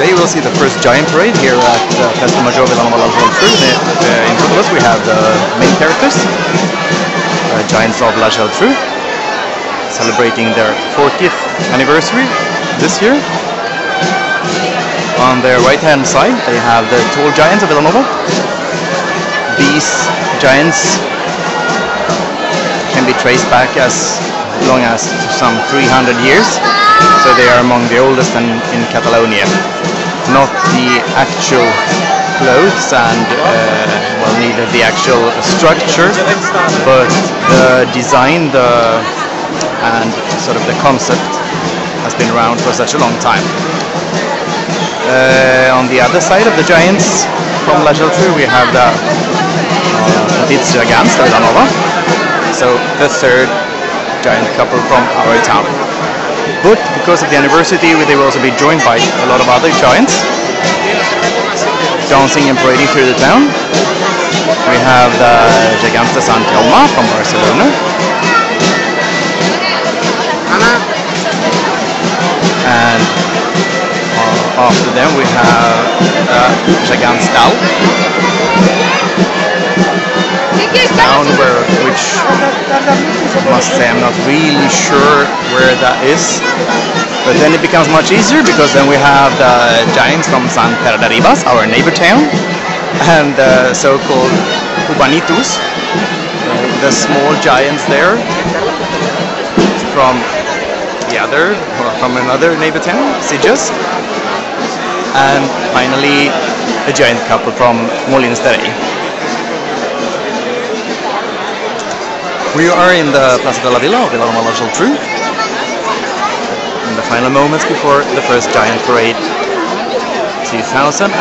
Today we'll see the first giant parade here at Festa Major Vilanova. In front of us we have the main characters, Giants of La Geltrú, celebrating their 40th anniversary this year. On their right hand side they have the tall giants of Vilanova. These giants can be traced back as long as some 300 years, so they are among the oldest in Catalonia. Not the actual clothes and well, neither the actual structure, but the design, and sort of the concept has been around for such a long time. On the other side of the giants from La Geltrú we have the Gegants de Vilanova, so the third giant couple from our town. But because of the anniversary they will also be joined by a lot of other giants dancing and parading through the town. We have the Gegants de Sant Jaume from Barcelona, and after them we have Gegants town which I must say I'm not really sure where that is, but then it becomes much easier because then we have the giants from Sant Pere de Ribes, our neighbor town, and the so-called Ubanitus, the small giants there from another neighbor town, Sitges, and finally a giant couple from Molins. We are in the Plaza de la Villa of Vilanova Geltrú, in the final moments before the first giant parade 2012.